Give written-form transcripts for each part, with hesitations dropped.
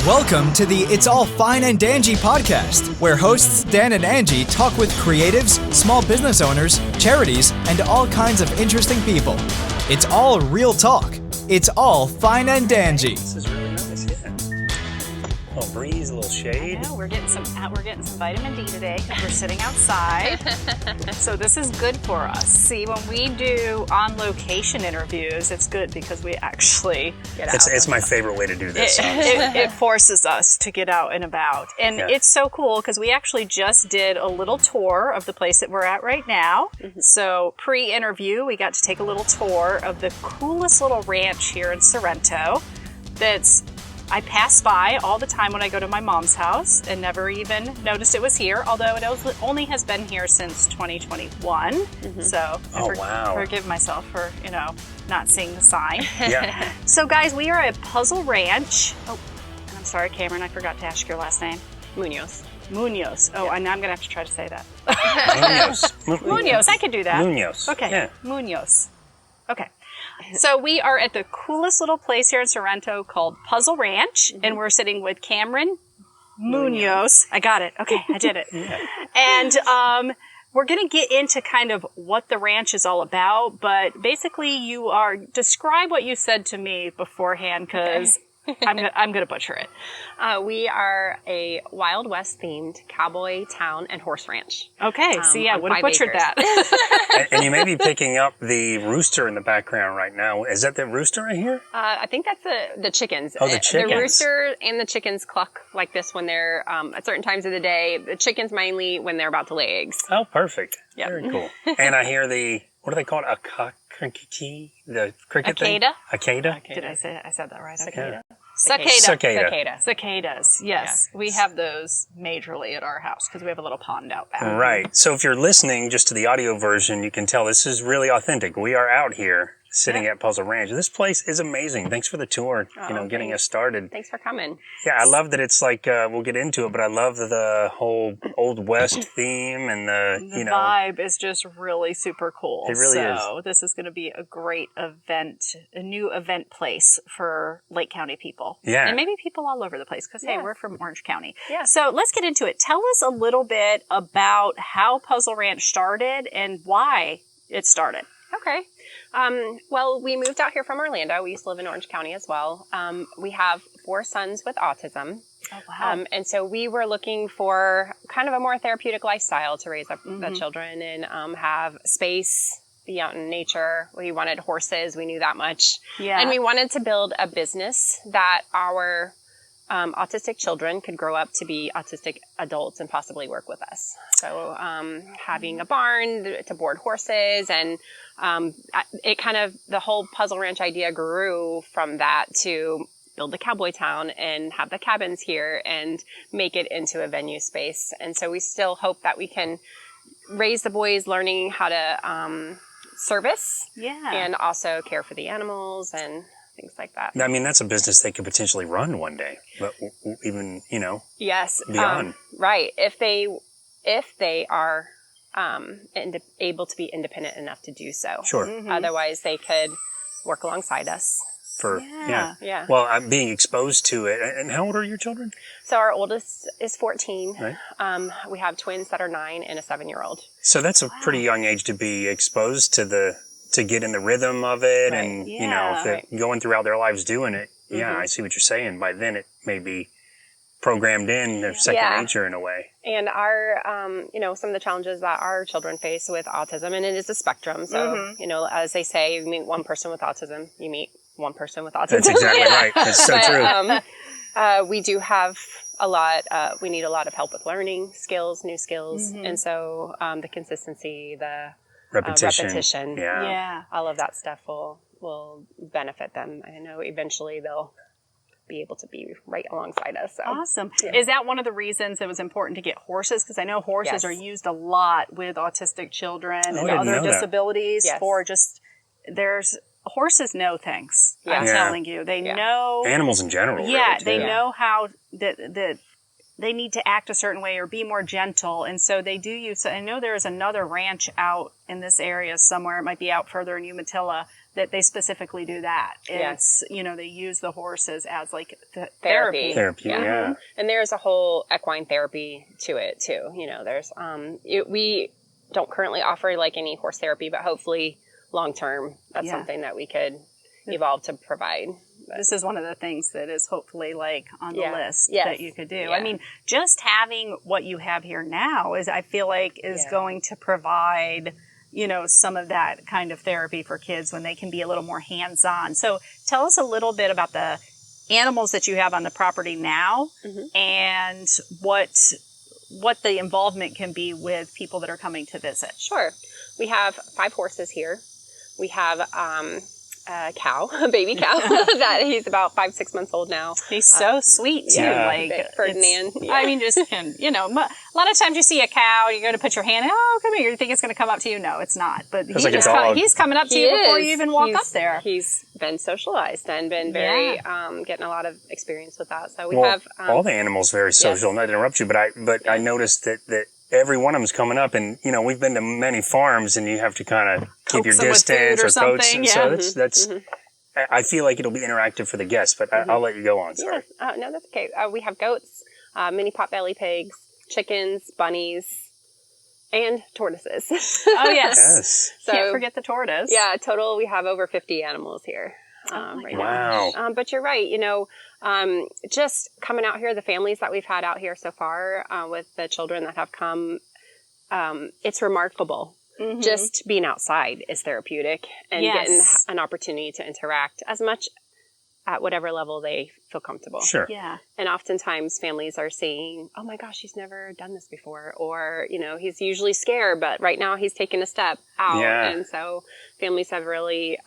Welcome to the It's All Fine and Danjee podcast, where hosts Dan and Angie talk with creatives, small business owners, charities, and all kinds of interesting people. It's all real talk. It's all fine and Danjee. This is really nice, yeah. A little breeze, a little shade. I know, we're getting some vitamin D today because we're sitting outside. So this is good for us. See, when we do on-location interviews, it's good because we actually get out. It's my favorite way to do this. It forces us to get out and about. And it's so cool because we actually just did a little tour of the place that we're at right now. Mm-hmm. So pre-interview, we got to take a little tour of the coolest little ranch here in Sorrento I pass by all the time when I go to my mom's house and never even noticed it was here, although it only has been here since 2021. Mm-hmm. So forgive myself for, not seeing the sign. Yeah. So guys, we are at Puzzle Ranch. Oh, and I'm sorry, Cameron, I forgot to ask your last name. Munoz. Munoz. Oh, and now I'm going to have to try to say that. Munoz. I can do that. Munoz. Okay. Yeah. Munoz. Okay. So we are at the coolest little place here in Sorrento called Puzzle Ranch, and we're sitting with Cameron Munoz. I got it. Okay, I did it. Yeah. And we're going to get into kind of what the ranch is all about, but basically describe what you said to me beforehand, because I'm going to butcher it. We are a Wild West themed cowboy town and horse ranch. Okay, I would have butchered that. And you may be picking up the rooster in the background right now. Is that the rooster right here? I think that's the chickens. Oh, the chickens. The rooster and the chickens cluck like this when they're at certain times of the day. The chickens mainly when they're about to lay eggs. Oh, perfect. Yep. Very cool. And I hear what do they call it? The cricket thing? Acada? Did I said that right? Cicada. Cicadas. Yes. We have those majorly at our house because we have a little pond out back. Right. So if you're listening just to the audio version, you can tell this is really authentic. We are out here sitting at Puzzle Ranch. This place is amazing. Thanks for the tour, getting us started. Thanks for coming. Yeah, I love that it's like, we'll get into it, but I love the whole Old West theme and the vibe is just really super cool. It really is. So this is going to be a great event, a new event place for Lake County people. Yeah. And maybe people all over the place because, hey, we're from Orange County. Yeah. So let's get into it. Tell us a little bit about how Puzzle Ranch started and why it started. Okay. Well, we moved out here from Orlando. We used to live in Orange County as well. We have 4 sons with autism. Oh, wow. And so we were looking for kind of a more therapeutic lifestyle to raise up the children and have space, be out in nature. We wanted horses. We knew that much. Yeah. And we wanted to build a business that our autistic children could grow up to be autistic adults and possibly work with us. So having a barn to board horses and the whole Puzzle Ranch idea grew from that to build a cowboy town and have the cabins here and make it into a venue space. And so we still hope that we can raise the boys learning how to service and also care for the animals and things like that. I mean, that's a business they could potentially run one day, but even, yes, beyond. Right. If they are able to be independent enough to do so. Sure. Mm-hmm. Otherwise, they could work alongside us. Yeah. Well, I'm being exposed to it. And how old are your children? So our oldest is 14. Right. We have twins that are 9 and a 7-year-old. So that's a pretty young age to be exposed to get in the rhythm of it. Right. And, if they're going throughout their lives doing it. Yeah, I see what you're saying. By then it may be programmed in their second nature in a way. And our, some of the challenges that our children face with autism, and it is a spectrum. So, as they say, you meet one person with autism, you meet one person with autism. That's exactly right. That's so true. We do have we need a lot of help with learning skills, new skills. And so the consistency, the repetition, all of that stuff will benefit them. I know eventually they'll be able to be right alongside us. So. Awesome. Yeah. Is that one of the reasons it was important to get horses? Because I know horses are used a lot with autistic children and other disabilities for horses know things. I'm telling you. They know. Animals in general. Yeah, really, they know how that they need to act a certain way or be more gentle. And so they do use, I know there is another ranch out in this area somewhere. It might be out further in Umatilla that they specifically do that. Yes. It's, they use the horses as like Therapy. Therapy, yeah. And there's a whole equine therapy to it too. There's, we don't currently offer like any horse therapy, but hopefully long term, that's something that we could evolve to provide. But this is one of the things that is hopefully like on the list that you could do. Yeah. I mean, just having what you have here now I feel like is going to provide, some of that kind of therapy for kids when they can be a little more hands-on. So tell us a little bit about the animals that you have on the property now and what the involvement can be with people that are coming to visit. Sure. We have 5 horses here. We have a cow, a baby cow, that he's about 5-6 months old now. He's so sweet too. Yeah, like Ferdinand. Yeah. I mean, just a lot of times you see a cow, you're going to put your hand in, oh, come here. You think it's going to come up to you. No, it's not. But he's coming up to you before you even walk up there. He's been socialized and been very, getting a lot of experience with that. So we have, all the animals very social. Not to interrupt you, but I noticed that every one of them's coming up, and we've been to many farms, and you have to kind of keep your distance or coax. So that's. I feel like it'll be interactive for the guests, but I'll let you go on. Sorry. No, that's okay. We have goats, mini potbelly pigs, chickens, bunnies, and tortoises. Oh yes. So, can't forget the tortoise. Yeah, total we have over 50 animals here. Right wow. now. But you're right. Just coming out here, the families that we've had out here so far with the children that have come, it's remarkable. Just being outside is therapeutic and getting an opportunity to interact as much at whatever level they feel comfortable. Sure. Yeah. And oftentimes families are saying, oh my gosh, he's never done this before. Or, he's usually scared, but right now he's taken a step out. Yeah. And so families have really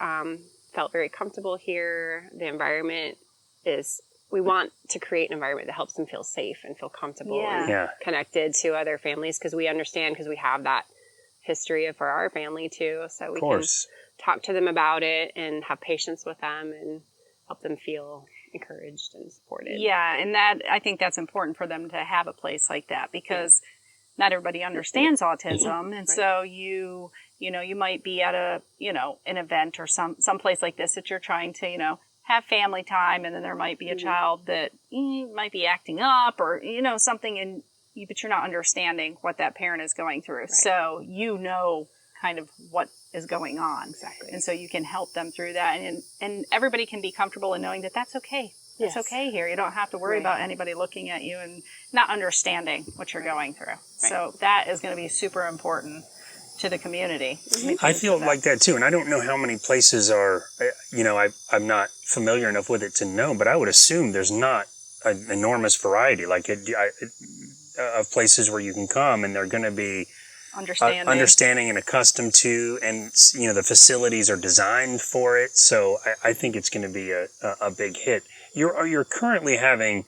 felt very comfortable here. The environment we want to create an environment that helps them feel safe and feel comfortable and connected to other families because we understand, because we have that history for our family too. So we can talk to them about it and have patience with them and help them feel encouraged and supported. Yeah, and I think that's important for them to have a place like that because not everybody understands autism, and so you might be at an event or some place like this that you're trying to have family time, and then there might be a child that might be acting up or something, but you're not understanding what that parent is going through. Right. So kind of what is going on. Exactly. And so you can help them through that, and everybody can be comfortable in knowing that that's okay. It's okay here. You don't have to worry about anybody looking at you and not understanding what you're going through. Right. So that is going to be super important to the community. I feel like that too, and I don't know how many places are, I'm not familiar enough with it to know, but I would assume there's not an enormous variety of places where you can come, and they're going to be understanding and accustomed to, and the facilities are designed for it. So I think it's going to be a big hit. You're currently having,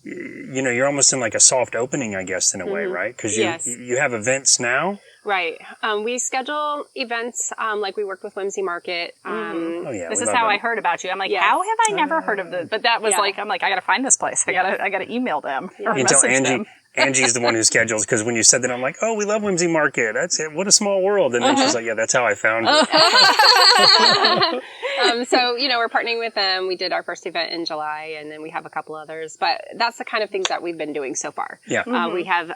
you're almost in like a soft opening, I guess, in a way, right? Because you have events now. Right. We schedule events like we work with Whimsy Market. This is how I heard about you. I'm like, how have I never heard of this? But that was I'm like, I got to find this place. I got to email them or message them. Angie's the one who schedules, because when you said that, I'm like, oh, we love Whimsy Market. That's it. What a small world. And then she's like, yeah, that's how I found it. So, we're partnering with them. We did our first event in July, and then we have a couple others. But that's the kind of things that we've been doing so far. Yeah. We have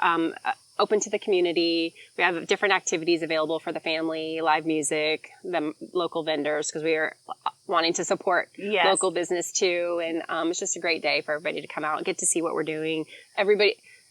open to the community. We have different activities available for the family, live music, the local vendors, because we are wanting to support local business too. And it's just a great day for everybody to come out and get to see what we're doing.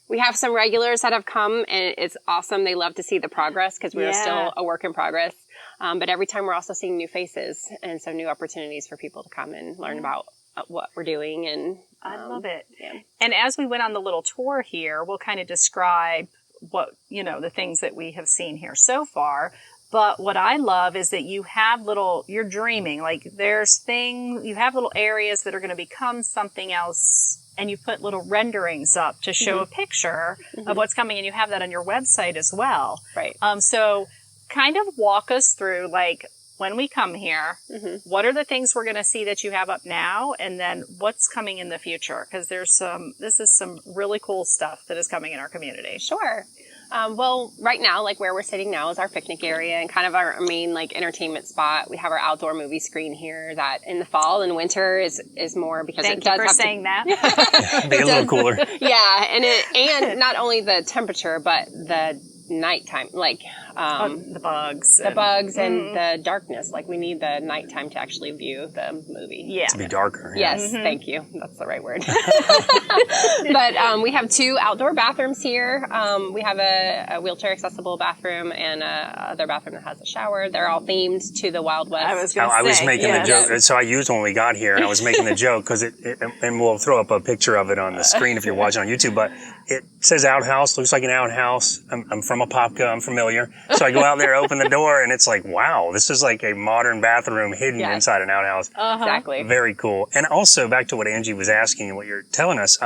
We have some regulars that have come, and it's awesome. They love to see the progress because we are still a work in progress. But every time we're also seeing new faces, and so new opportunities for people to come and learn about what we're doing. And I love it. Yeah. And as we went on the little tour here, we'll kind of describe what, the things that we have seen here so far. But what I love is that you have you're dreaming, like you have little areas that are going to become something else, and you put little renderings up to show a picture of what's coming, and you have that on your website as well. Right. So kind of walk us through, like, when we come here, what are the things we're going to see that you have up now, and then what's coming in the future? Because this is some really cool stuff that is coming in our community. Sure. Well, right now, like where we're sitting now is our picnic area and kind of our main like entertainment spot. We have our outdoor movie screen here that in the fall and winter is more because Thank it does you for have saying that. Be a little cooler. Yeah, and not only the temperature but the nighttime, like The bugs. and the darkness. Like we need the nighttime to actually view the movie. Yeah. To be darker. Yeah. Yes, thank you. That's the right word. But we have 2 outdoor bathrooms here. We have a wheelchair accessible bathroom and other bathroom that has a shower. They're all themed to the Wild West. I was making the joke. So I used when we got here, and I was making the joke because and we'll throw up a picture of it on the screen if you're watching on YouTube. But it says outhouse, looks like an outhouse. I'm from Apopka, I'm familiar. So I go out there, open the door, and it's like, wow, this is like a modern bathroom hidden inside an outhouse. Exactly. Very cool. And also back to what Angie was asking and what you're telling us,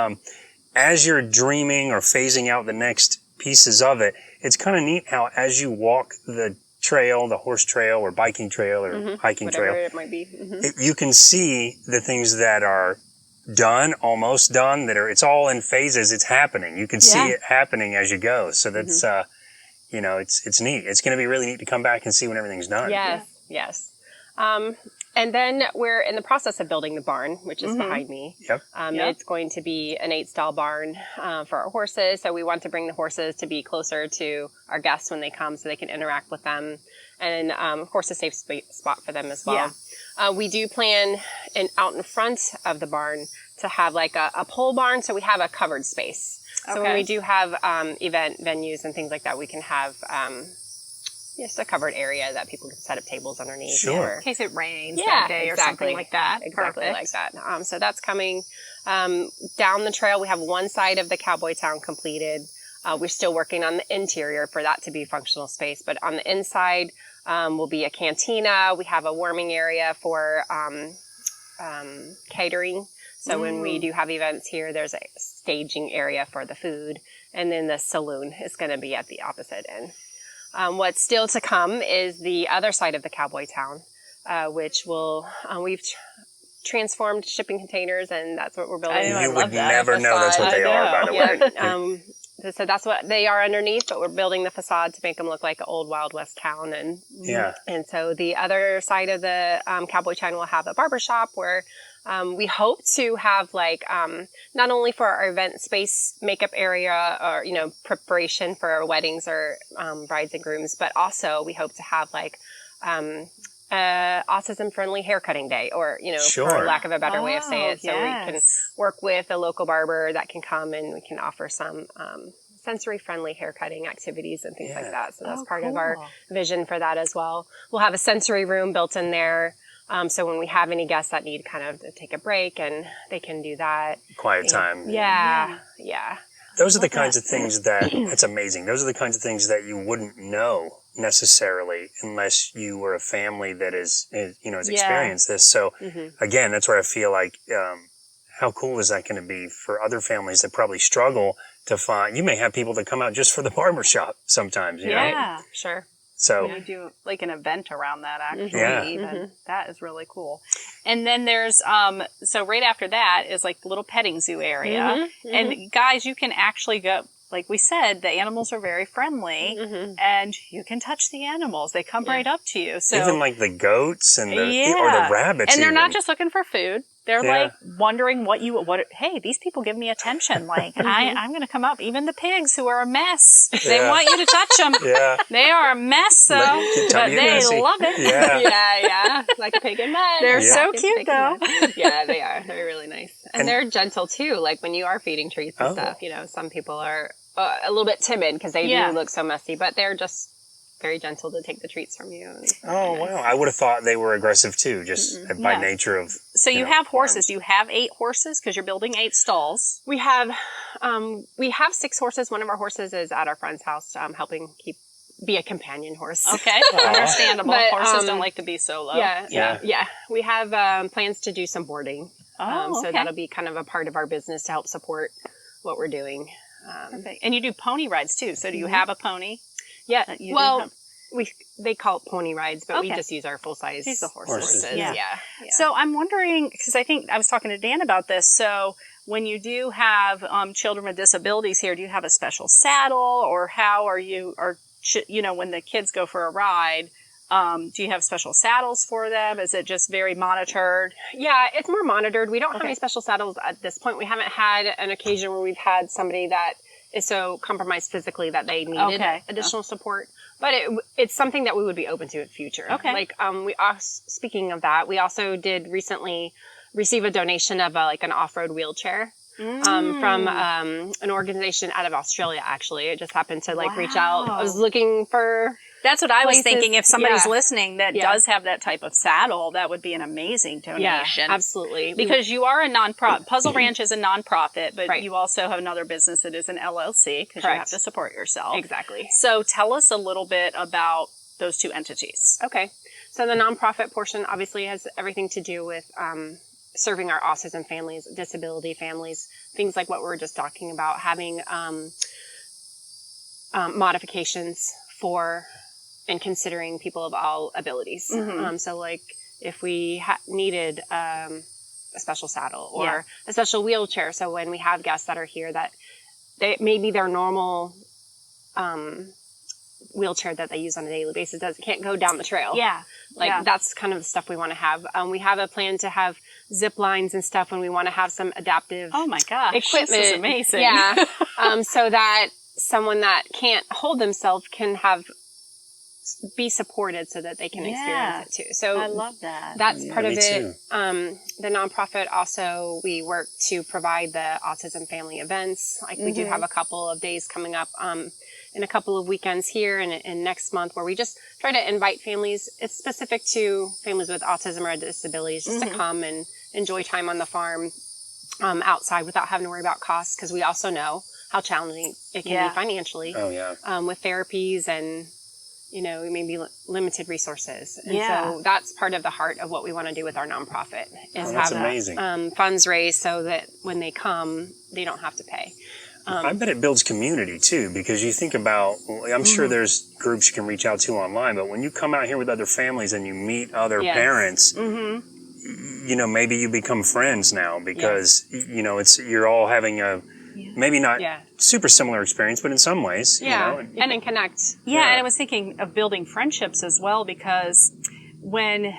as you're dreaming or phasing out the next pieces of it, it's kind of neat how as you walk the trail, the horse trail or biking trail or hiking Whatever trail, it might be. you can see the things that are done, almost done, it's all in phases. It's happening. You can see it happening as you go. So that's, it's neat. It's going to be really neat to come back and see when everything's done. Yes. And then we're in the process of building the barn, which is behind me. Yep. It's going to be an 8-stall barn for our horses. So we want to bring the horses to be closer to our guests when they come so they can interact with them. And, of course, a safe spot for them as well. Yeah. We do plan out in front of the barn to have like a pole barn. So we have a covered space. So when we do have event venues and things like that, we can have just a covered area that people can set up tables underneath. Sure. In case it rains that day or something like that. Exactly Perfect. like that. So that's coming. Down the trail, we have one side of the Cowboy Town completed. We're still working on the interior for that to be functional space. But on the inside will be a cantina. We have a warming area for catering. So when we do have events here, there's a staging area for the food. And then the saloon is going to be at the opposite end. What's still to come is the other side of the Cowboy Town, which will, we've transformed shipping containers, and that's what we're building. You would never know that's what they are, by the way. So that's what they are underneath, but we're building the facade to make them look like an old Wild West town. And so the other side of the Cowboy Town will have a barbershop where we hope to have like, not only for our event space makeup area or, preparation for our weddings or, brides and grooms, but also we hope to have like, autism friendly haircutting day or, for lack of a better way of saying it. So we can work with a local barber that can come and we can offer some, sensory friendly haircutting activities and things like that. So that's part of our vision for that as well. We'll have a sensory room built in there. So when we have any guests that need kind of to take a break and they can do that. Quiet time. Yeah. Those are the kinds of things it's amazing. Those are the kinds of things that you wouldn't know necessarily unless you were a family that has experienced this. So again, that's where I feel like, how cool is that going to be for other families that probably struggle to find, you may have people that come out just for the barbershop sometimes, you know? Sure. So you do like an event around that actually. Even. That is really cool. And then there's so right after that is like the little petting zoo area. And guys, you can actually go, like we said, the animals are very friendly and you can touch the animals. They come right up to you. So even like the goats and or the rabbits. And they're not just looking for food. They're like wondering hey, these people give me attention. Like I'm going to come up. Even the pigs who are a mess, they want you to touch them. They are a mess though, but they love it. Like a pig in mud. They're so cute though. Yeah, they are. They're really nice. And they're gentle too. Like when you are feeding treats and stuff, some people are a little bit timid because they do look so messy, but they're just very gentle to take the treats from you. Wow. I would have thought they were aggressive too, just by nature of. So you have horses. You have 8 horses because you're building 8 stalls. We have 6 horses. One of our horses is at our friend's house, helping be a companion horse. Okay. Understandable. But, horses don't like to be solo. Yeah. We have plans to do some boarding. So that'll be kind of a part of our business to help support what we're doing. And you do pony rides too. So do you have a pony? Yeah. They call it pony rides, but we just use our full size horses. Yeah. So I'm wondering, because I think I was talking to Dan about this. So when you do have children with disabilities here, do you have a special saddle, or how are you, or when the kids go for a ride, do you have special saddles for them? Is it just very monitored? Yeah, it's more monitored. We don't have any special saddles at this point. We haven't had an occasion where we've had somebody that is so compromised physically that they needed additional support. But it's something that we would be open to in future. Okay. Like, speaking of that, we also did recently receive a donation of an off-road wheelchair. From an organization out of Australia, actually. It just happened to reach out. I was looking for That's what I was places. thinking. If somebody's listening that does have that type of saddle, that would be an amazing donation. Yeah, absolutely. Because you are a nonprofit. Puzzle Ranch is a nonprofit, but you also have another business that is an LLC because you have to support yourself. Exactly. So tell us a little bit about those two entities. Okay. So the nonprofit portion obviously has everything to do with serving our autism families, disability families, things like what we were just talking about, having modifications for and considering people of all abilities. So if we needed a special saddle or a special wheelchair, so when we have guests that are here that maybe their normal wheelchair that they use on a daily basis can't go down the trail. That's kind of the stuff we want to have. We have a plan to have zip lines and stuff when we want to have some adaptive equipment. This is amazing. Yeah. So that someone that can't hold themselves can be supported so that they can experience it too. So I love that. That's part of it. Too. The nonprofit also, we work to provide the autism family events. We do have a couple of days coming up in a couple of weekends here and next month where we just try to invite families. It's specific to families with autism or disabilities just to come and enjoy time on the farm outside without having to worry about costs, because we also know how challenging it can be financially with therapies and maybe limited resources. And so that's part of the heart of what we want to do with our nonprofit is have funds raised so that when they come, they don't have to pay. I bet it builds community too, because you think about, I'm sure there's groups you can reach out to online, but when you come out here with other families and you meet other parents, maybe you become friends now because, you're all having maybe not super similar experience, but in some ways, and then connect. And I was thinking of building friendships as well, because when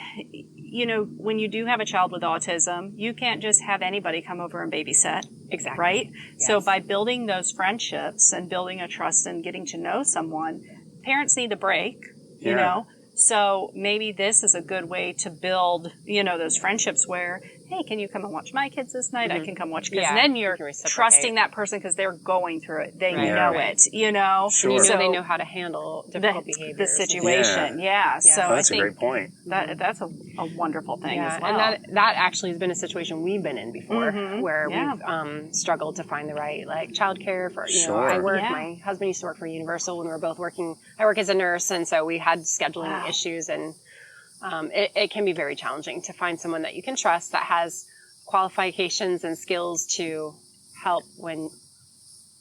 you do have a child with autism, you can't just have anybody come over and babysit. Exactly. Right? Yes. So by building those friendships and building a trust and getting to know someone, parents need a break, you know? So maybe this is a good way to build, those friendships where, hey, can you come and watch my kids this night? I can come watch. Because then you're trusting that person because they're going through it. They know it, Sure. And they know how to handle difficult behavior. The situation. So that's I think a great point. That's a wonderful thing as well. And that actually has been a situation we've been in before where we've struggled to find the right childcare for, I work, my husband used to work for Universal when we were both working. I work as a nurse, and so we had scheduling issues, and it can be very challenging to find someone that you can trust that has qualifications and skills to help when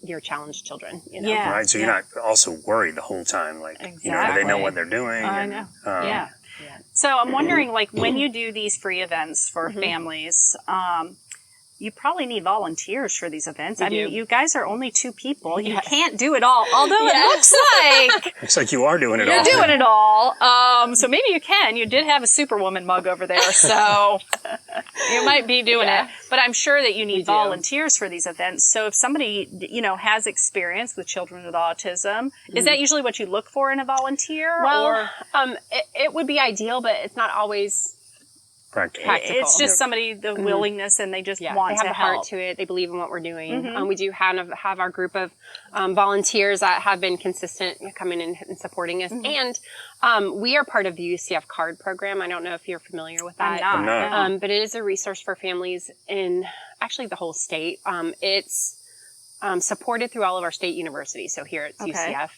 you're challenged children. Right, so you're not also worried the whole time, do they know what they're doing? I know. So I'm wondering, when you do these free events for families, you probably need volunteers for these events. I mean, you guys are only 2 people. You can't do it all. Although it looks like you are doing it all. You're doing it all. So maybe you can. You did have a Superwoman mug over there, so you might be doing it. But I'm sure that you need volunteers for these events. So if somebody, has experience with children with autism, is that usually what you look for in a volunteer? Well, it would be ideal, but it's not always practical. It's just somebody, the willingness, and they just want to help. They have a help. heart to it. They believe in what we're doing. We do have our group of volunteers that have been consistent coming in and supporting us. And we are part of the UCF-CARD program. I don't know if you're familiar with that. I'm not. But it is a resource for families in actually the whole state. It's supported through all of our state universities. So here at UCF.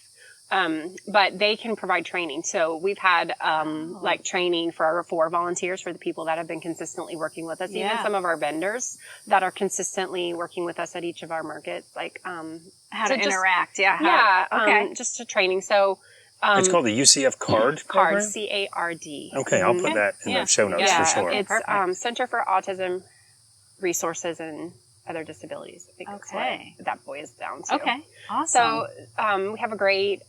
But they can provide training. So we've had, training for our volunteers, for the people that have been consistently working with us, even some of our vendors that are consistently working with us at each of our markets, how to interact. Just a training. So, it's called the UCF-CARD program? CARD. Okay. I'll put that in the show notes for sure. It's, Center for Autism Resources and other disabilities. I think that's Okay. what that boils down to. Okay. Awesome. So we have a great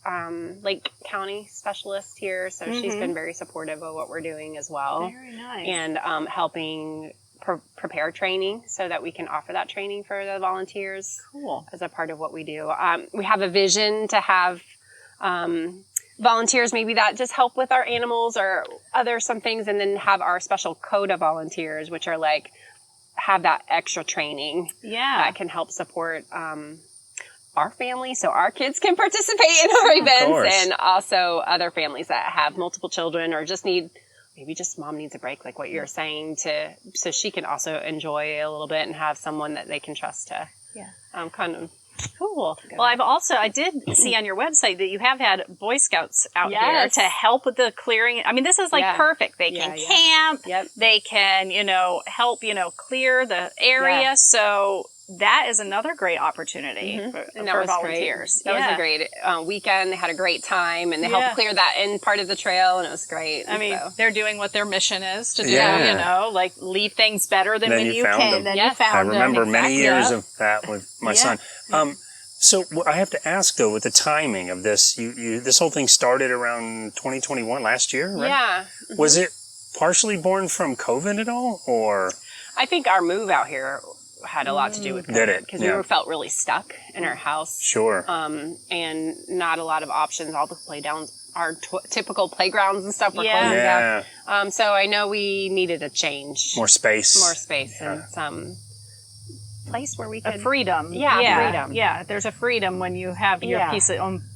Lake County specialist here, so she's been very supportive of what we're doing as well. Very nice. And helping prepare training so that we can offer that training for the volunteers. Cool. As a part of what we do. We have a vision to have volunteers maybe that just help with our animals or some things, and then have our special CODA volunteers, which are like have that extra training that can help support our family so our kids can participate in our events, and also other families that have multiple children or just need maybe just mom needs a break, like what you're saying, so she can also enjoy a little bit and have someone that they can trust to kind of. Cool. Well, I did see on your website that you have had Boy Scouts out here to help with the clearing. I mean, this is like perfect. They can camp. Yep. They can, help, clear the area. Yeah. So that is another great opportunity for volunteers. That was a great weekend. They had a great time, and they helped clear that end part of the trail, and it was great. I mean, they're doing what their mission is to do, like leave things better than when you can. Then you found them. I remember many years of that with my son. So I have to ask though, with the timing of this, you this whole thing started around 2021 last year, right? Yeah. Was it partially born from COVID at all, or? I think our move out here had a lot to do with COVID. Did it? Because we felt really stuck in our house. Sure. And not a lot of options. All the playdowns, our typical playgrounds and stuff were closing down. So I know we needed a change. More space. And some place where we could... freedom. Freedom. Yeah, there's a freedom when you have your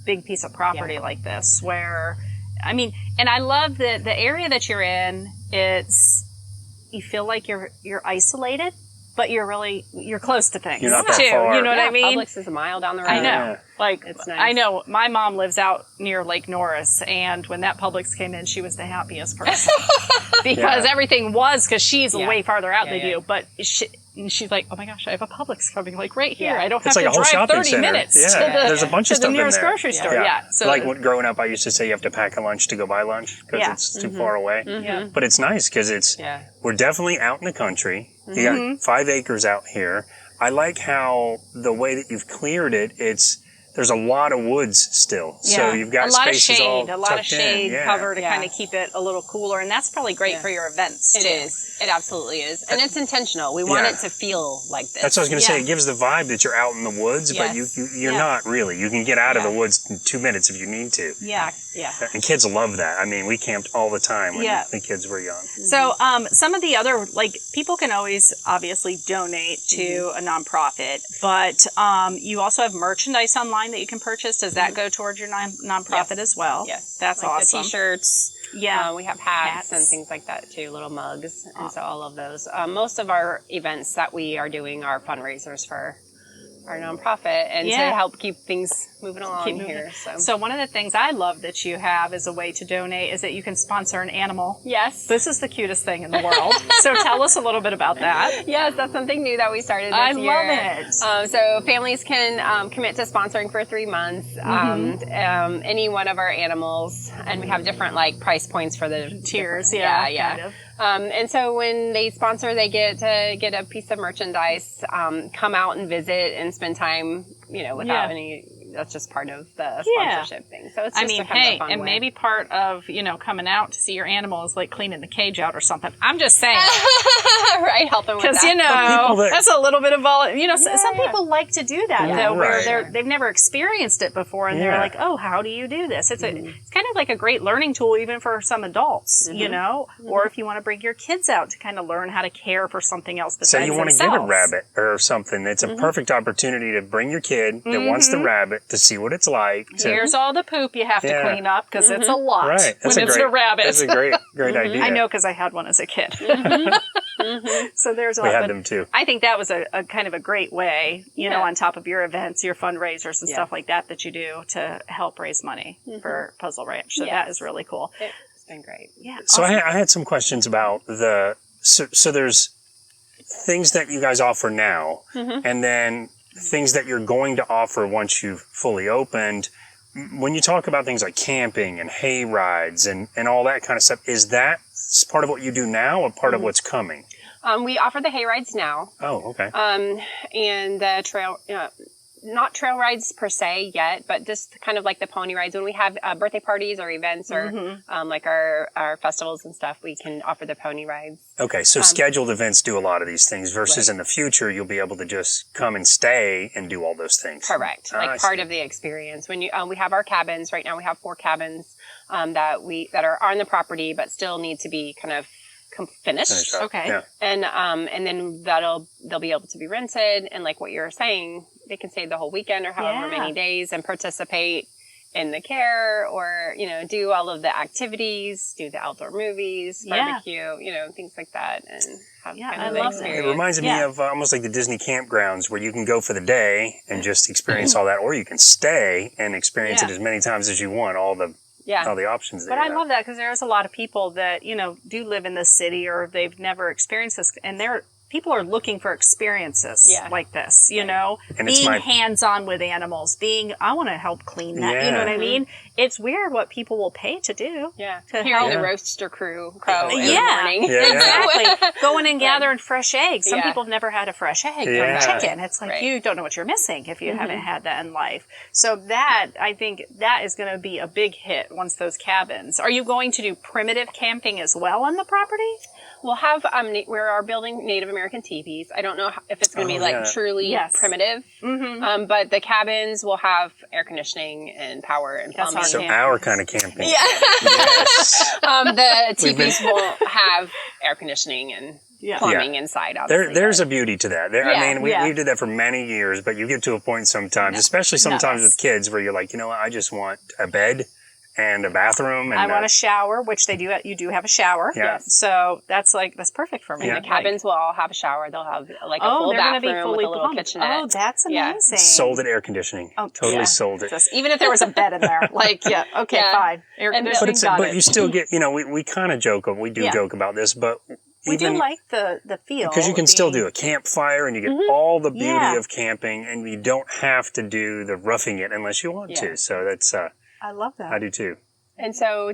big piece of property like this, where, I mean, and I love the area that you're in, you feel like you're isolated, but you're close to things you're not that too. far. You know what I mean? Publix is a mile down the road. I know. Like, it's nice. I know my mom lives out near Lake Norris, and when that Publix came in, she was the happiest person because everything was, because she's way farther out than you, but she's like, oh my gosh, I have a Publix coming like right here. I don't have to drive 30 minutes to there's a bunch of stuff the nearest in there. grocery store. So like growing up, I used to say you have to pack a lunch to go buy lunch because it's too far away. But it's nice because we're definitely out in the country. You got 5 acres out here. I like how the way that you've cleared it, there's a lot of woods still. So you've got spaces all tucked in. A lot of shade cover to kind of keep it a little cooler, and that's probably great for your events too. It is. It absolutely is. And it's intentional. We want it to feel like this. That's what I was going to say. It gives the vibe that you're out in the woods, but you're not really. You can get out of the woods in 2 minutes if you need to. Yeah. And kids love that. I mean, we camped all the time when the kids were young. So some of the other, people can always obviously donate to a nonprofit, but you also have merchandise online that you can purchase. Does that go towards your nonprofit as well? Yes. That's like awesome. The t-shirts. Yeah. We have hats and things like that too, little mugs. And so all of those. Most of our events that we are doing are fundraisers for our nonprofit and to help keep things moving along here. So one of the things I love that you have as a way to donate is that you can sponsor an animal. Yes. This is the cutest thing in the world. So tell us a little bit about that. Yes, that's something new that we started this year. I love it. So families can commit to sponsoring for 3 months any one of our animals, and we have different price points for the tiers. Kind of. And so when they sponsor, they get a piece of merchandise, come out and visit and spend time, without any, that's just part of the sponsorship thing. So it's just a fun way. Maybe part of, coming out to see your animal is like cleaning the cage out or something. I'm just saying. Right, helping with that. Because, that's a little bit of some people like to do that, though, where they've never experienced it before, and they're like, oh, how do you do this? It's it's kind of like a great learning tool even for some adults, or if you want to bring your kids out to kind of learn how to care for something else besides themselves. So you want to get a rabbit or something. It's a perfect opportunity to bring your kid that wants the rabbit to see what it's like. Here's all the poop you have to clean up because it's a lot when it's a rabbit. That's a great idea. I know because I had one as a kid. So there's a lot. We had them too. I think that was a kind of a great way, on top of your events, your fundraisers and stuff like that you do to help raise money for Puzzle Ranch. So that is really cool. It's been great. Yeah. So awesome. I had some questions about so there's things that you guys offer now, and then things that you're going to offer once you've fully opened. When you talk about things like camping and hay rides and all that kind of stuff, is that part of what you do now or part of what's coming? We offer the hay rides now. Oh, okay. And the trail, not trail rides per se yet, but just kind of like the pony rides. When we have birthday parties or events or like our festivals and stuff, we can offer the pony rides. Okay, so scheduled events do a lot of these things versus in the future, you'll be able to just come and stay and do all those things. Correct. Like part of the experience. When you we have our cabins. Right now we have 4 cabins that are on the property but still need to be kind of finished. Okay. Yeah. And then they'll be able to be rented, and like what you're saying, they can stay the whole weekend or however many days and participate in the care or, do all of the activities, do the outdoor movies, barbecue, things like that. And have kind of the experience. It reminds me of almost like the Disney campgrounds where you can go for the day and just experience all that, or you can stay and experience it as many times as you want, all the options there. But I love that because there's a lot of people that, do live in this city or they've never experienced this, and people are looking for experiences like this, And being hands-on with animals, I want to help clean that, you know what I mean? It's weird what people will pay to do. Yeah. Hearing the roaster crow in the morning. Exactly. Going and gathering fresh eggs. Some people have never had a fresh egg from a chicken. It's like you don't know what you're missing if you haven't had that in life. So I think that is going to be a big hit once those cabins. Are you going to do primitive camping as well on the property? We'll have, we are building Native American teepees. I don't know if it's going to be truly primitive. But the cabins will have air conditioning and power and plumbing. So our kind of camping. Yeah. Yes. The teepees will have air conditioning and plumbing inside. There's a beauty to that. I mean, we did that for many years, but you get to a point sometimes, especially sometimes with kids where you're like, I just want a bed and a bathroom. And I want a shower, which they do. You do have a shower. Yeah. So that's perfect for me. And the cabins will all have a shower. They'll have like a full bathroom with a little kitchenette. Oh, that's amazing. Sold it air conditioning. Oh, totally sold it. Even if there was a bed in there. Fine. Air conditioning, but you still get, we kind of joke, we do joke about this, but we do like the feel. Because you can still do a campfire and you get all the beauty of camping, and you don't have to do the roughing it unless you want to. So that's... I love that. I do too. And so,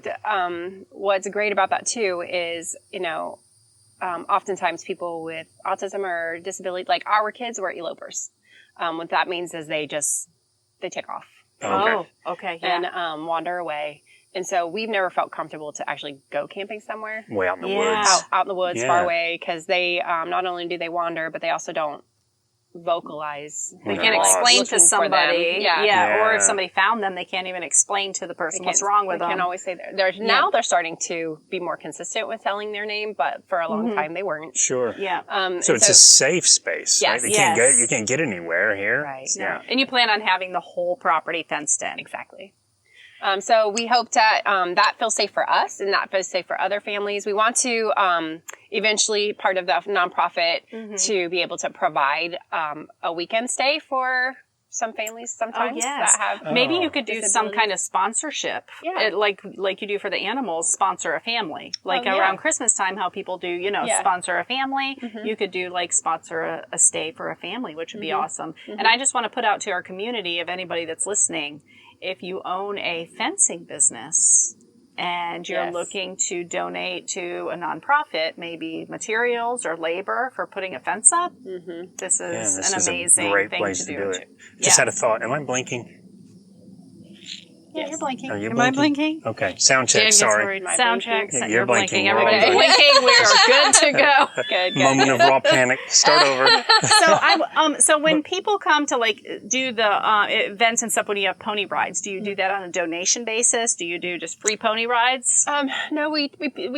what's great about that too is, oftentimes people with autism or disability, like our kids, were elopers. What that means is they take off. Okay. Yeah. And wander away. And so we've never felt comfortable to actually go camping somewhere. Way out in the woods. Out in the woods, far away, because they not only do they wander, but they also don't vocalize. They can't explain to somebody. Or if somebody found them, they can't even explain to the person what's wrong with them. They can't always say now they're starting to be more consistent with telling their name, but for a long time they weren't. Sure. Yeah. So it's a safe space. Yes. Right? You can't get anywhere here. Right. Yeah. And you plan on having the whole property fenced in. Exactly. So we hope that that feels safe for us and that feels safe for other families. We want to eventually, part of the nonprofit, to be able to provide a weekend stay for some families sometimes that have maybe you could do some kind of sponsorship, Yeah. like you do for the animals, sponsor a family. Like around Christmas time, how people do, sponsor a family. You could do sponsor a stay for a family, which would be awesome. And I just want to put out to our community, of anybody that's listening, if you own a fencing business and you're looking to donate to a nonprofit, maybe materials or labor for putting a fence up, this is an amazing great thing place to do do. it. Just had a thought. Am I blinking? Yeah, you're blinking. Are you Am blinking? I blinking? Okay. Sound check. Sorry. Sound check. Yeah, You're blinking. We're all Everybody's good. blinking. We're good to go. good. Moment of raw panic. Start over. So when people come to do the events and stuff, when you have pony rides, do you do that on a donation basis? Do you do just free pony rides? No, we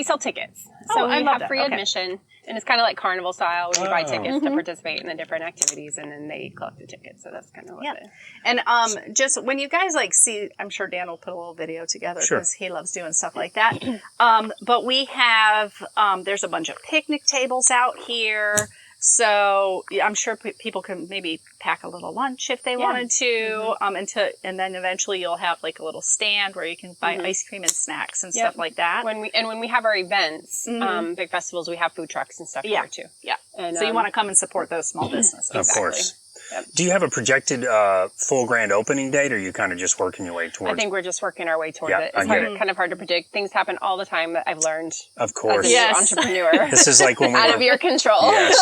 sell tickets. So we have free admission. And it's kind of like carnival style, where you buy tickets to participate in the different activities, and then they collect the tickets. So that's kind of what it is. And just when you guys see, I'm sure Dan will put a little video together because he loves doing stuff like that. But we have, there's a bunch of picnic tables out here. So I'm sure people can maybe pack a little lunch if they wanted to. And then eventually you'll have a little stand where you can buy ice cream and snacks and stuff like that. When we have our events, big festivals, we have food trucks and stuff here too. Yeah. And, so you want to come and support those small businesses. Of course. Yep. Do you have a projected full grand opening date, or are you kind of just working your way towards? I think we're just working our way towards Yeah, it. I It's get it. kind of hard to predict. Things happen all the time that I've learned Of course. as a new entrepreneur. This is like when we Out were, of your control. Yes.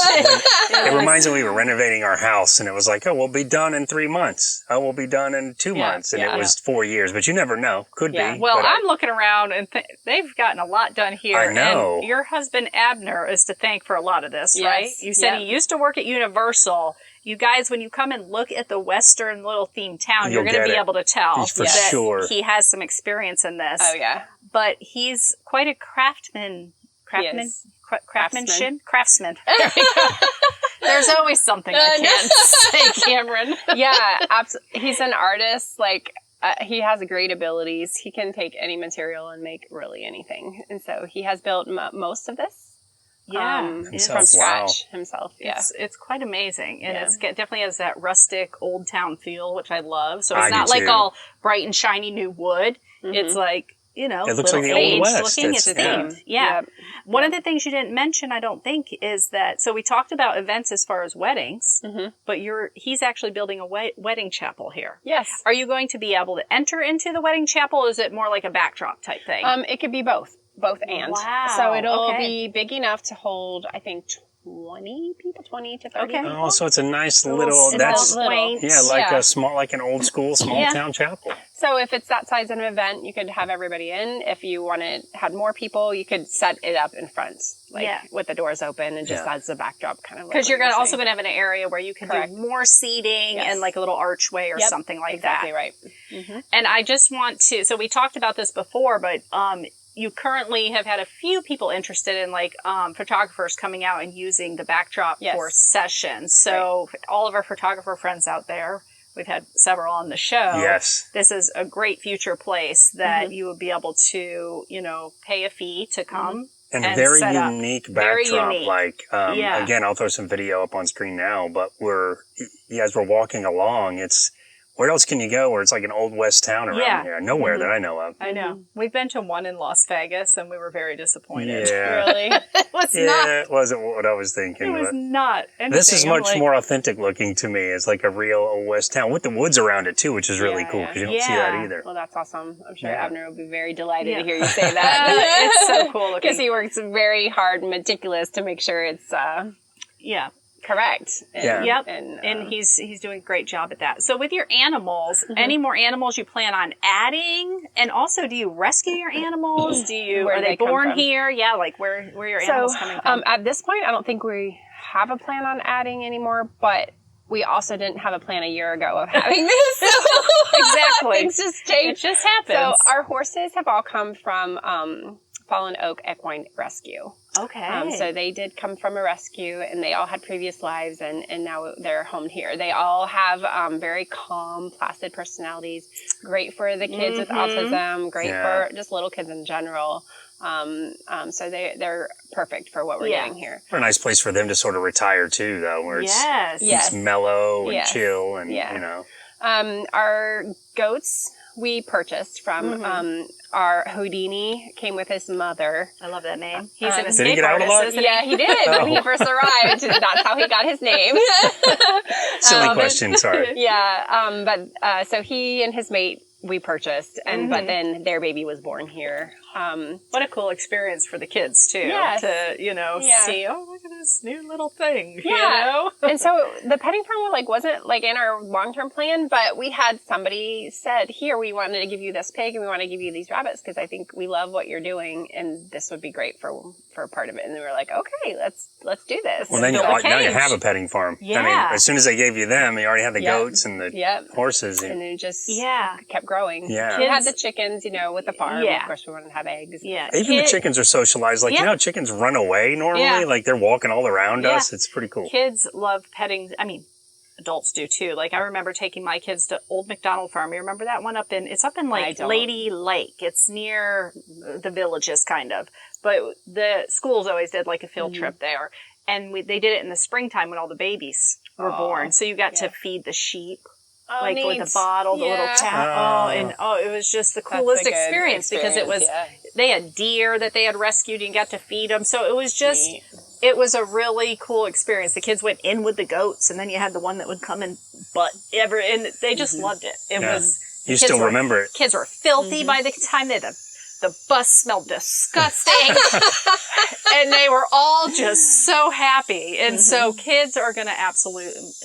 It reminds me we were renovating our house, and it was like, oh, we'll be done in 3 months. Oh, we'll be done in 2 months. And it was 4 years, but you never know. Could Yeah. be. Well, but I'm looking around and they've gotten a lot done here. I know. And your husband Abner is to thank for a lot of this, Yes. right? You said Yep. he used to work at Universal. You guys, when you come and look at the Western little themed town, You'll you're going to get be it. able to tell For that sure. he has some experience in this. Oh, yeah. But he's quite a craftsman. Yes. Craftsman. There's always something I can't say, Cameron. Yeah, absolutely. He's an artist. Like, he has great abilities. He can take any material and make really anything. And so he has built most of this. Himself. From scratch himself. Yeah. It's quite amazing. And Yeah. it definitely has that rustic old town feel, which I love. So I it's not do like too. all bright and shiny new wood. Mm-hmm. It's like, It looks like the Old aged West. looking. It's- It's yeah. themed. Yeah. Yep. One of the things you didn't mention, I don't think, is that, so we talked about events as far as weddings, but he's actually building a wedding chapel here. Yes. Are you going to be able to enter into the wedding chapel, or is it more like a backdrop type thing? It could be both and. Wow. So it'll Okay. be big enough to hold, I think, 20 people, 20 to 30 Okay. people. Oh, so it's a nice Little little, simple, that's, quaint. yeah, like Yeah. a small, like an old school, small Yeah. town chapel. So if it's that size of an event, you could have everybody in. If you had more people, you could set it up in front, with the doors open and just as a backdrop, kind of. Because you're also going to have an area where you can Correct. do more seating and like a little archway or something like exactly that. right. And I just want to, so we talked about this before, but you currently have had a few people interested in like photographers coming out and using the backdrop for sessions. So all of our photographer friends out there, we've had several on the show. Yes. This is a great future place that you would be able to, pay a fee to come. And a very set up. unique Very backdrop. unique. Like, again, I'll throw some video up on screen now, but as we're walking along, where else can you go where it's like an old West town around here? Nowhere that I know of. I know. We've been to one in Las Vegas and we were very disappointed. Yeah. Really? It was not. It wasn't what I was thinking. It was but not anything. this is I'm much like, more authentic looking to me. It's like a real old West town with the woods around it too, which is really cool because you don't see that either. Well, that's awesome. I'm sure Yeah. Abner will be very delighted to hear you say that. It's so cool looking. Because he works very hard and meticulous to make sure it's correct. And, Yep. And he's doing a great job at that. So with your animals, any more animals you plan on adding? And also, do you rescue your animals? Where Are they they come born from. here? Yeah, like where are your animals coming from? At this point, I don't think we have a plan on adding anymore, but we also didn't have a plan a year ago of having this. So Exactly. Things just change. It just happens. So our horses have all come from Fallen Oak Equine Rescue. Okay. So they did come from a rescue, and they all had previous lives, and now they're homed here. They all have very calm, placid personalities. Great for the kids with autism. Great for just little kids in general. So they're perfect for what we're getting here. A nice place for them to sort of retire too, though, where it's mellow and chill, and our goats we purchased from our Houdini came with his mother. I love that name. He's an Did he escape get out a artist, lot? isn't Yeah, he did when he first arrived. That's how he got his name. Silly question, sorry. So he and his mate we purchased, and but then their baby was born here. What a cool experience for the kids too. Yes. To see, oh, look at this new little thing. Yeah. And so the petting farm wasn't in our long-term plan, but we had somebody said, here, we wanted to give you this pig and we want to give you these rabbits because I think we love what you're doing and this would be great for part of it. And we were like, okay, let's do this. Well, then now you have a petting farm. Yeah. I mean, as soon as they gave you them, you already had the goats and the horses. And it just kept growing. Yeah. We had the chickens, with the farm. Yeah. Of course, we wanted to have eggs. Yeah. Even the chickens are socialized. Like, how chickens run away normally? Yeah. Like, they're walking all around us. It's pretty cool. Kids love petting. I mean, adults do too. Like, I remember taking my kids to Old McDonald Farm. You remember that one it's up in Lady Lake. It's near the Villages, kind of. But the schools always did a field trip there. And they did it in the springtime when all the babies were born. So you got to feed the sheep. With the bottle, the little tap. It was just the coolest experience because it was, they had deer that they had rescued and got to feed them. So it was just, it was a really cool experience. The kids went in with the goats, and then you had the one that would come and and they just loved it. It was. You still remember it. Kids were filthy by the time the bus smelled disgusting. And they were all just so happy. And so kids are going to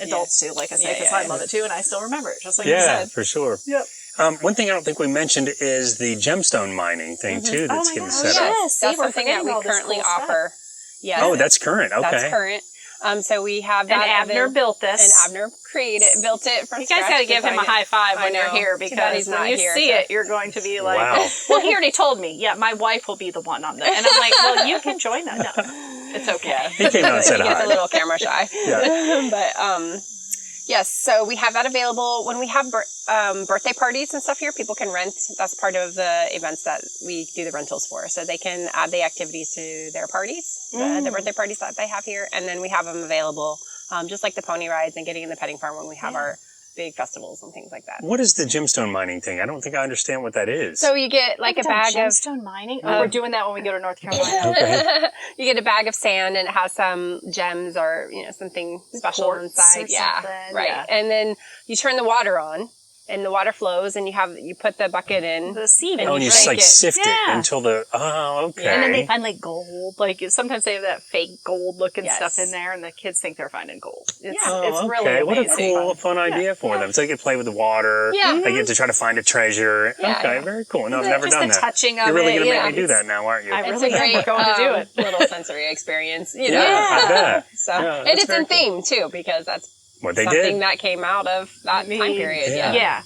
adults too, like I say, because I love it too, and I still remember it, just like you said. Yeah, for sure. Yep. One thing I don't think we mentioned is the gemstone mining thing too that's getting set up. Yes, that's something that we currently offer. Yes. Oh, that's current. Okay. That's current. So we have that. And Abner built this. And Abner built it from scratch. You guys got to give him a high five when you're here, because when you see it, you're going to be like, wow. Well, he already told me, my wife will be the one on the, and I'm like, well, you can join us. No, it's okay. He came out and said hi. He gets a little camera shy. Yeah. But, yes, so we have that available. When we have birthday parties and stuff here, people can rent. That's part of the events that we do the rentals for. So they can add the activities to their parties, the birthday parties that they have here. And then we have them available, just like the pony rides and getting in the petting farm when we have our big festivals and things like that. What is the gemstone mining thing? I don't think I understand what that is. So you get like a bag of gemstone mining. We're doing that when we go to North Carolina. Okay. You get a bag of sand and it has some gems or something special inside. Right. Yeah. And then you turn the water on. And the water flows, and you put the bucket in. The sieve. And you shake it. sift it until okay. Yeah. And then they find like gold. Like sometimes they have that fake gold looking stuff in there, and the kids think they're finding gold. It's really amazing. What a cool, fun idea for them. So they get to play with the water. Yeah. They get to try to find a treasure. Yeah. Okay, very cool. No, I've never done that. Touching of You're really going to it. make me do that now, aren't you? I really am. We're going to do it. Little sensory experience. Yeah, I bet. So, and it's in theme too, because that's what they something that came out of that time period. Yeah.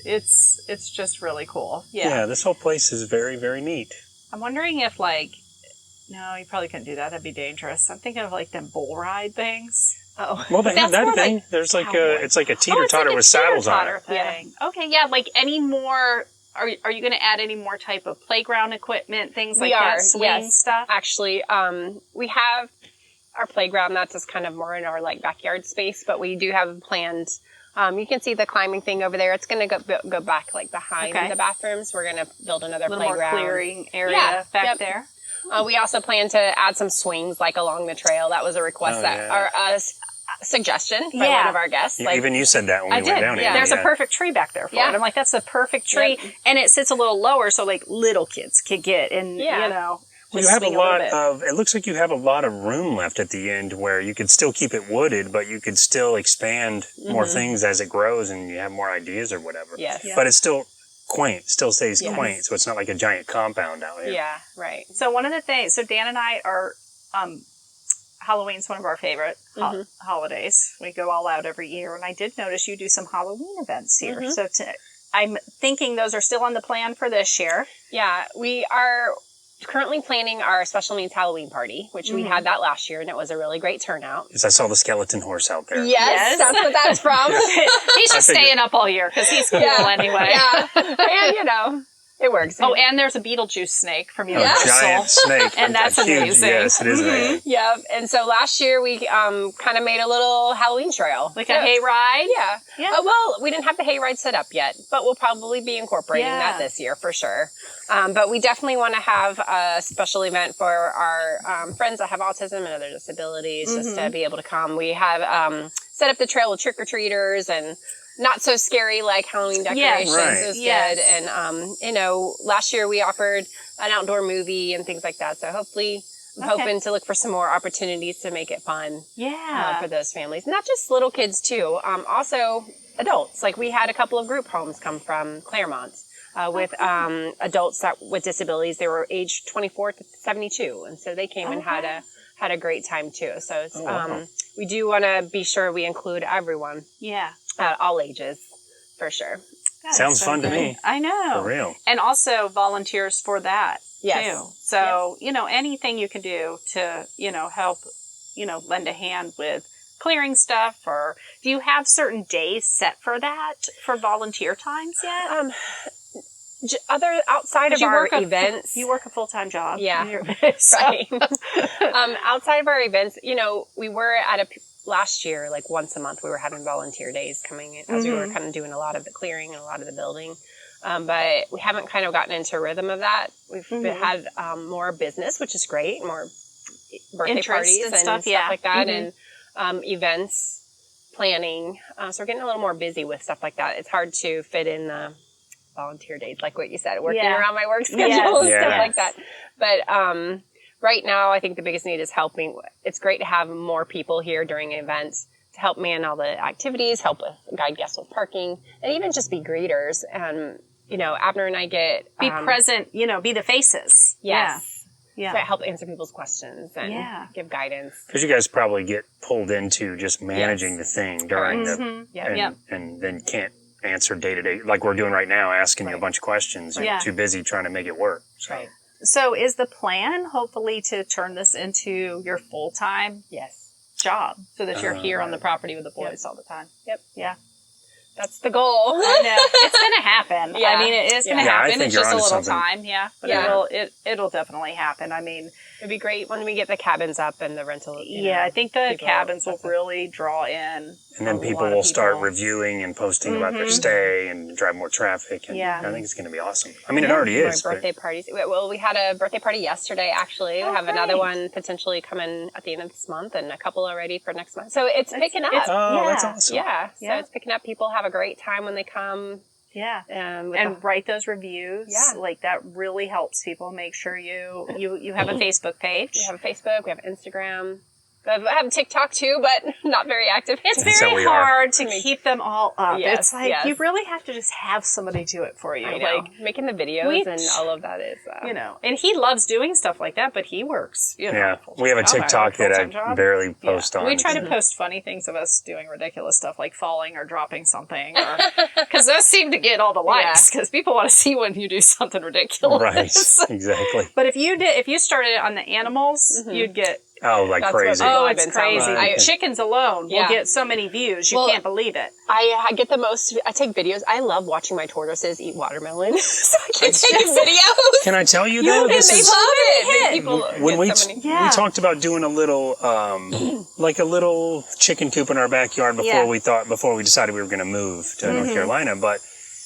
It's just really cool. Yeah, this whole place is very, very neat. I'm wondering if no, you probably couldn't do that. That'd be dangerous. I'm thinking of them bull ride things. Oh. Well, they have that thing. There's it's like a teeter-totter with saddles on it. Thing. Yeah. Okay, yeah, any more, are you going to add any more type of playground equipment, things like that, swing stuff? Actually, we have our playground that's just kind of more in our backyard space, but we do have planned. You can see the climbing thing over there. It's going to go back behind the bathrooms. We're going to build another playground. More clearing area back there. We also plan to add some swings along the trail. That was a request or a suggestion by one of our guests. Even you said that when we went down here. There's a perfect tree back there for it. I'm like, that's a perfect tree. Yep. And it sits a little lower so little kids could get in, You have a lot of, it looks like you have a lot of room left at the end where you could still keep it wooded, but you could still expand more things as it grows and you have more ideas or whatever. Yes. But it's still quaint, still stays quaint, so it's not like a giant compound out here. Yeah, right. So one of the things, Dan and I are, Halloween's one of our favorite holidays. We go all out every year, and I did notice you do some Halloween events here. So I'm thinking those are still on the plan for this year. Yeah, we are currently planning our special needs Halloween party, which we had that last year, and it was a really great turnout. Yes, I saw the skeleton horse out there. Yes. That's what that's from. He's just staying up all year because he's cool anyway. Yeah, and it works. Oh, and there's a Beetlejuice snake from Universal. A giant snake. And that's amazing. Yes, it is amazing. Yeah, and so last year we kind of made a little Halloween trail. Like a hayride? Yeah. Well, we didn't have the hayride set up yet, but we'll probably be incorporating that this year for sure. But we definitely want to have a special event for our friends that have autism and other disabilities, just to be able to come. We have set up the trail with trick-or-treaters and not so scary Halloween decorations is good. And, last year we offered an outdoor movie and things like that. So hopefully I'm hoping to look for some more opportunities to make it fun for those families. Not just little kids too. Also adults. We had a couple of group homes come from Claremont with adults with disabilities. They were aged 24 to 72. And so they came and had a great time too. So we do want to be sure we include everyone. Yeah. All ages, for sure. Sounds fun to me. I know. For real. And also volunteers for that, too. So, anything you can do to, help, lend a hand with clearing stuff, or do you have certain days set for that, for volunteer times yet? Outside of our events. You work a full-time job. Yeah. Right. Outside of our events, we were at last year, once a month, we were having volunteer days coming in as we were kind of doing a lot of the clearing and a lot of the building. But we haven't kind of gotten into a rhythm of that. We've had more business, which is great, more birthday Interest parties and and stuff, stuff like that, and events planning. So we're getting a little more busy with stuff like that. It's hard to fit in the volunteer days, like what you said, working around my work schedule and stuff like that. But right now, I think the biggest need is helping. It's great to have more people here during events to help man all the activities, help with guide guests with parking, and even just be greeters. And, you know, Abner and I be present, you know, be the faces. Yes. Yeah. To help answer people's questions and give guidance. Because you guys probably get pulled into just managing the thing during and then can't answer day to day, like we're doing right now, asking you a bunch of questions. You're too busy trying to make it work. So. Right. So is the plan hopefully to turn this into your full-time job so that you're here on the property with the boys all the time? Yep. Yeah. That's the goal. I know. It's going to happen. Yeah. I mean, it is going to happen. It's just a little time. Yeah. But it'll definitely happen. I mean, it'd be great when we get the cabins up and the rental. I think the cabins will really draw in. And then people will start reviewing and posting about their stay and drive more traffic. And I think it's going to be awesome. I mean, it already is. Birthday parties. Well, we had a birthday party yesterday, actually. We have another one potentially coming at the end of this month and a couple already for next month. So it's picking up. That's awesome. Yeah. So it's picking up. People have a great time when they come. Yeah. And write those reviews. Yeah. Like that really helps people. Make sure you have a Facebook page. We have a Facebook. We have Instagram. I have TikTok too, but not very active. It's very hard to keep them all up. Yes, it's like you really have to just have somebody do it for you. I know. Like making the videos and all of that is, you know. And he loves doing stuff like that, but he works. You know, yeah, we have a TikTok that I barely post on. We try to post funny things of us doing ridiculous stuff, like falling or dropping something, because those seem to get all the likes. Because people want to see when you do something ridiculous. Right. Exactly. But if you started on the animals, you'd get. Oh, like crazy. Oh, it's crazy. Chickens alone will get so many views. You can't believe it. I get the most. I take videos. I love watching my tortoises eat watermelon. So I keep taking videos. Can I tell you, though? They love it. When we talked about doing a little, like a little chicken coop in our backyard before we decided we were going to move to North Carolina, but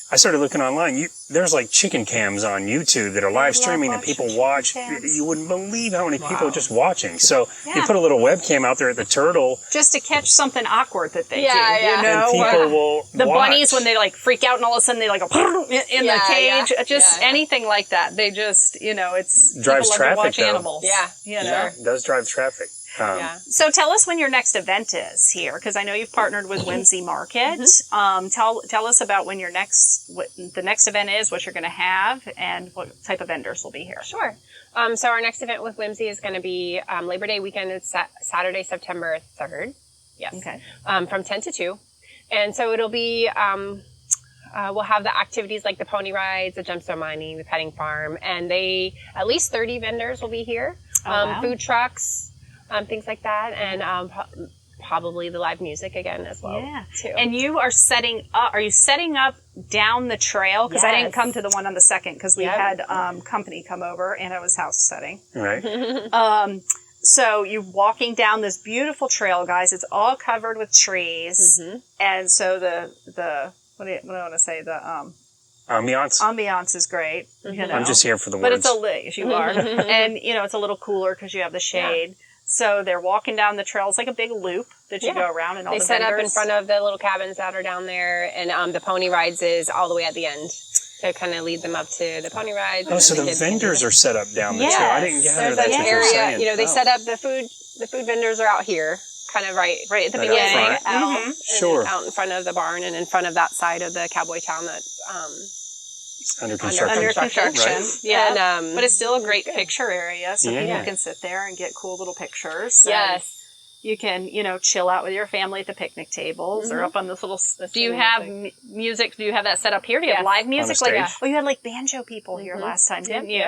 I started looking online. There's like chicken cams on YouTube that are live streaming that people watch. You wouldn't believe how many people are just watching. So you put a little webcam out there at the turtle. Just to catch something awkward that they do. You know? And people will the bunnies, when they like freak out and all of a sudden they like go in the cage. Just anything like that. They just, you know, it's drives people love to traffic, watch though. animals. Yeah. You know? It does drive traffic. So tell us when your next event is here, because I know you've partnered with Whimsy Market. Tell us about when the next event is, what you're going to have, and what type of vendors will be here. Sure. So our next event with Whimsy is going to be Labor Day weekend. It's Saturday, September 3rd. Yes. Okay. From 10 to 2. And so it'll be, we'll have the activities like the pony rides, the gemstone mining, the petting farm, and at least 30 vendors will be here. Food trucks. Things like that, and probably the live music again as well. Yeah, too. And you are setting up. Are you setting up down the trail? Because I didn't come to the one on the 2nd because we had company come over and I was house setting. Right. So you're walking down this beautiful trail, guys. It's all covered with trees, and so the what do I want to say the ambiance is great. You know? I'm just here for the but words. But you are, and you know it's a little cooler because you have the shade. Yeah. So they're walking down the trail. It's like a big loop that you go around, and all they set up in front of the little cabins that are down there, and the pony rides is all the way at the end. So kind of lead them up to the pony rides. Oh, so the vendors are set up down the trail. I didn't gather that's what you're saying. You know, they set up the food vendors are out here, kind of right at the beginning, out in front of the barn and in front of that side of the cowboy town that. Under construction. Right? Yeah. But it's still a great picture area, so people can sit there and get cool little pictures. Yes. You can, chill out with your family at the picnic tables or up on this little... Do you have music? Do you have that set up here? Do you have live music? You had like banjo people here last time, didn't you?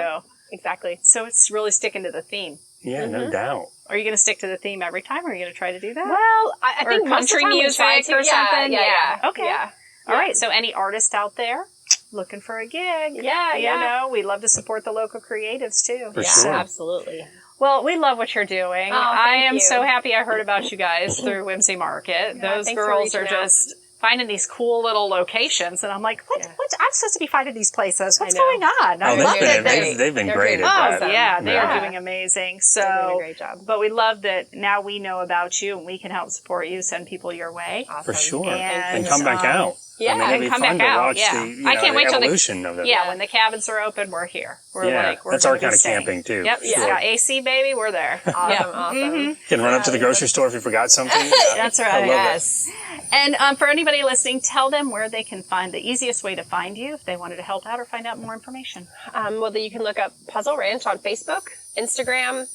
Exactly. So it's really sticking to the theme. Yeah, no doubt. Are you going to stick to the theme every time, or are you going to try to do that? Well, I think country music or something? Yeah. Okay. Yeah. All right, so any artist out there looking for a gig? We love to support the local creatives too. For sure. Absolutely. Well, we love what you're doing. I am so happy I heard about you guys through Whimsy Market. Those girls are just finding these cool little locations, and I'm like, what? I not supposed to be finding these places. What's I know. going on? I love it. They've been They're great great. at that. Oh, yeah, they Yeah. are doing amazing. So, They're doing a great job. but we love that now we know about you and we can help support you, send people your way. Awesome. For sure. And, And come back out. Yeah, I mean, it'd and be come fun back to out. watch Yeah. the, I can't wait till the evolution of it. Yeah, when the cabins are open, we're here. We're Yeah, like, we're that's our gonna be kind of staying. camping too. Yep, for yeah. sure. Got AC, baby, we're there. Awesome. Can run up to the grocery store if you forgot something. That's I right. love Yes. And for anybody listening, tell them where they can find the easiest way to find you if they wanted to help out or find out more information. Well, you can look up Puzzle Ranch on Facebook, Instagram.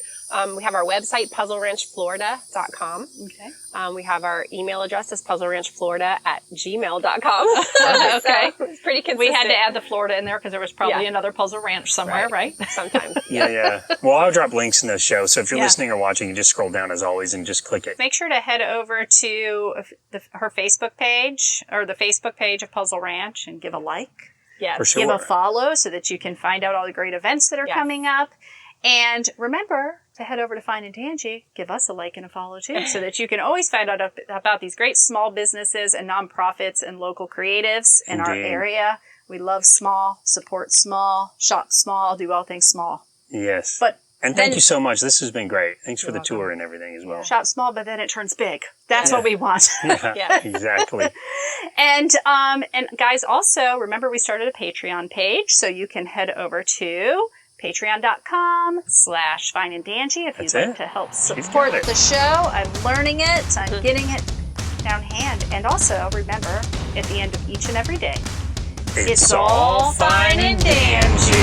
We have our website, puzzleranchflorida.com. Okay. We have our email address is puzzleranchflorida@gmail.com. Okay. So it's pretty consistent. We had to add the Florida in there because there was probably Yeah. another puzzle ranch somewhere, right? Sometimes. Yeah. Well, I'll drop links in the show. So if you're Yeah. listening or watching, you just scroll down as always and just click it. Make sure to head over to her Facebook page or the Facebook page of Puzzle Ranch and give a like. Yes. For sure. Give a follow so that you can find out all the great events that are Yes. coming up. And remember to head over to Fine and Danjee, give us a like and a follow too, so that you can always find out about these great small businesses and nonprofits and local creatives in our Indeed. area. We love small, support small, shop small, do all things small. Yes. But And then- thank you so much. This has been great. Thanks for You're the welcome. tour and everything as well. shop small, but then it turns big. That's Yeah. what we want. Yeah, exactly. And guys, also remember we started a Patreon page, so you can head over to patreon.com/Fine and Danjee if you'd That's like it. to help got support it. the show. I'm learning it. I'm getting it down hand. And also remember, at the end of each and every day, it's all fine and dandy.